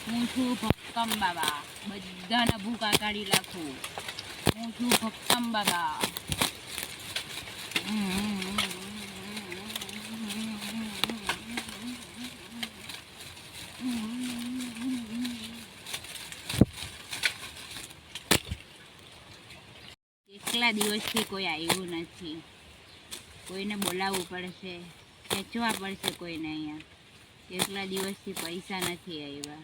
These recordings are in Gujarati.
હું છું ભક્કમ બાબા, બધાના ભૂકા કાઢી નાખું. હું છું ભક્કમ બાબા. કેટલા દિવસથી કોઈ આવ્યું નથી. કોઈને બોલાવવું પડશે, ખેંચવા પડશે કોઈને. અહીંયા કેટલા દિવસથી પૈસા નથી આવ્યા,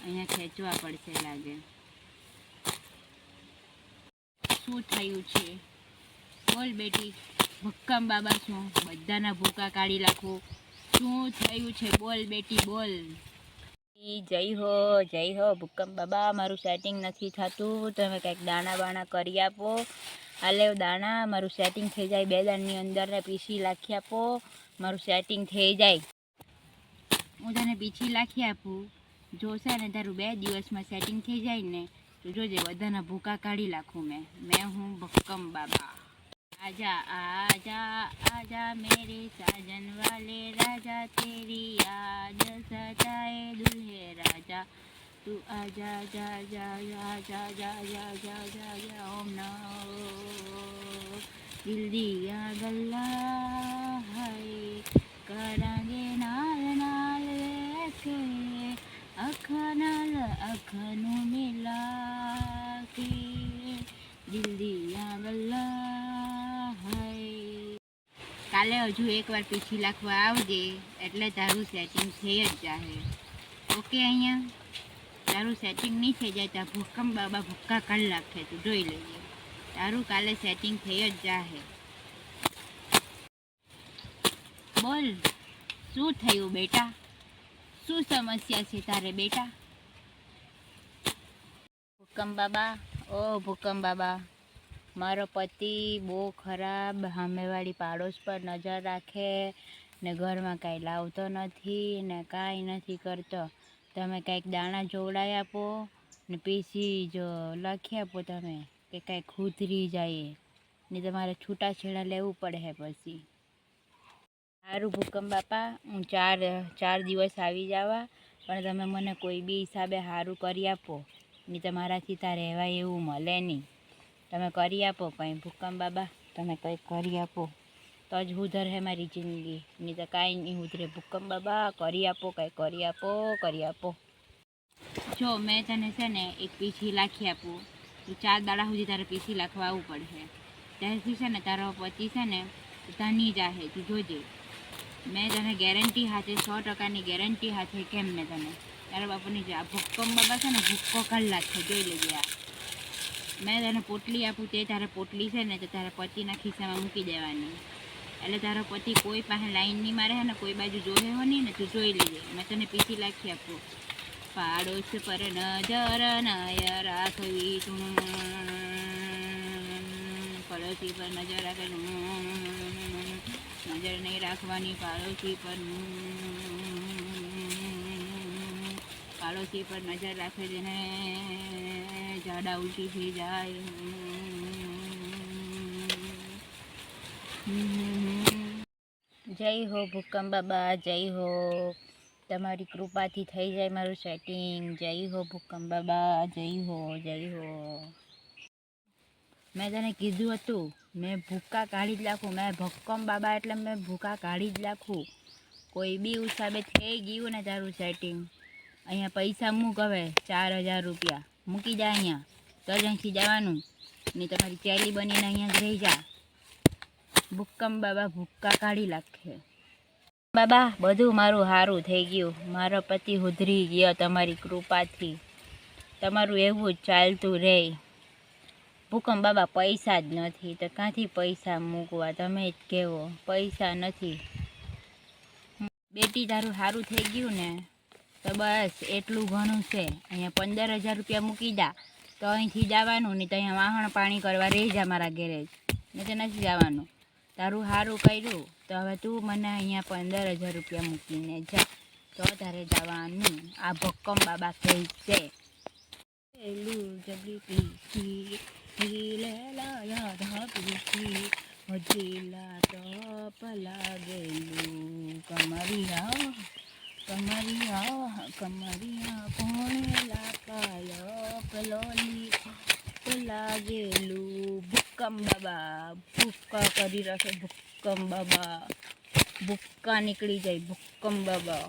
અહીંયા ખેંચવા પડશે લાગે. શું થયું છે બોલ બેટી? ભક્કમ બાબા શું બધાના ભૂકા કાઢી નાખું? શું થયું છે બોલ બેટી, બોલ. જય હો ભૂકંપ બાબા. મારું સેટિંગ નથી થતું, તમે કંઈક દાણા બાણા કરી આપો. હાલે દાણા, મારું સેટિંગ થઈ જાય 2 દાણની અંદર ને પીસી લાખી આપો. મારું સેટિંગ થઈ જાય, હું તને પીછી લાખી આપું. જોશે ને તારું 2 દિવસમાં સેટિંગ થઈ જાય ને તો જોજે બધાના ભૂકા કાઢી નાખું. મેં હું ભક્કમ બાબા. आजा आजा आजा मेरे साजन वाले राजा, तेरी याद सताए दुल्हे राजा. तू आजा जा जा जा जा जा जा जा जा जा ओम नमो. दिल दिया गल्ला है करांगे नाल नाल के अखनू मिला के. दिल दिया गल्ला. કાલે હજુ એકવાર પીછી લાખવા આવજે એટલે તારું સેટિંગ થઈ જ જાહે. ઓકે? અહીંયા તારું સેટિંગ નહીં થઈ જાય ત્યાં ભૂકંપ બાબા ભૂક્કા કાઢી નાખે, તું જોઈ લેજે. તારું કાલે સેટિંગ થઈ જ જાહે. બોલ, શું થયું બેટા? શું સમસ્યા છે તારે બેટા? ભૂકંપ બાબા, ઓ ભૂકંપ બાબા, મારો પતિ બહુ ખરાબ, સામેવાળી પાડોશ પર નજર રાખે ને ઘરમાં કાંઈ લાવતો નથી ને કાંઈ નથી કરતો. તમે કાંઈક દાણા જોવડાવી આપો ને પીસી જો લખી આપો તમે, કે કાંઈક ઉતરી જાય ને તમારે છૂટાછેડા લેવું પડે પછી. સારું ભૂકંપ બાપા, હું 4 દિવસ આવી જવા, પણ તમે મને કોઈ બી હિસાબે સારું કરી આપો. ને તમારાથી ત્યાં રહેવાય એવું મળે નહીં. તમે કરી આપો કંઈ ભૂકંપ બાબા, તમે કંઈક કરી આપો તો જ સુધરે મારી જિંદગી, નહીં તો કાંઈ નહીં સુધરે. ભૂકંપ બાબા કરી આપો, કંઈ કરી આપો, કરી આપો. જો મેં તને છે ને એક પીછી લાખી આપું, તો 4 દાડા સુધી તારે પીછી લાખવા આવવું પડશે. ત્યારથી છે ને તારો પતિ છે ને ધની જાહે, તું જોજે. મેં તને ગેરંટી હાથે 100%ની ગેરંટી હાથે કેમ ને તને તારા બાપાની જે આ ભૂકંપ બાબા છે ને ભૂક્કો કાઢી નાખે, જોઈ લેજે. આ મેં તને પોટલી આપું તે તારે પોટલી છે ને તો તારા પતિના ખિસ્સામાં મૂકી દેવાની, એટલે તારો પતિ કોઈ પાસે લાઈન નહીં મારે ને કોઈ બાજુ જોહે હો નહીં ને, તું જોઈ લેજે. મેં તને પીસી લાખી આપું. પાડોશ પર નજર નય રાખવી તું, પડોશી પર નજર રાખે, નજર નહીં રાખવાની પાડોશી પર. પાડોશી પર નજર રાખે છે ને ઝાડા ઉલટી થઈ જાય. જય હો ભૂકંપ બાબા, જય હો. તમારી કૃપાથી થઈ જાય મારું સેટિંગ. જય હો ભૂકંપ બાબા, જય હો, જય હો. મેં તને કીધું હતું મેં ભૂકા કાઢી જ નાખું. મેં ભૂકંપ બાબા એટલે મેં ભૂકા કાઢી જ નાખું. કોઈ બી હિસાબે થઈ ગયું ને તારું સેટિંગ. અહીંયા પૈસા મૂક, હવે 4000 રૂપિયા મૂકી જા અહીંયા, તો જ અહીંથી જવાનું નહીં. તમારી ચેલી બનીને અહીંયા જ રહી જા. ભૂકંપ બાબા ભૂક્કા કાઢી નાખે. બાબા બધું મારું સારું થઈ ગયું, મારો પતિ સુધરી ગયો તમારી કૃપાથી. તમારું એવું જ ચાલતું રહે. ભૂકંપ બાબા પૈસા જ નથી તો ક્યાંથી પૈસા મૂકવા, તમે જ કહેવો. પૈસા નથી બેટી, તારું સારું થઈ ગયું ને તો બસ એટલું ઘણું છે. અહીંયા 15000 રૂપિયા મૂકી જા તો અહીંથી જવાનું નહીં, તો અહીંયા વાહણ પાણી કરવા રહી જા મારા ગેરેજ, ને તો નથી જવાનું. તારું સારું કર્યું તો હવે તું મને અહીંયા 15000 રૂપિયા મૂકીને જા, તો તારે જવાનું. આ ભક્કમ બાબા કહે છે. કમરિયા કમરિયા ભણેલા કાયક લોલી લાગેલું ભૂક્કમ બાબા ભૂક્કા કરી રાખે ભૂક્કમ બાબા ભૂક્કા નીકળી જાય ભૂક્કમ બાબા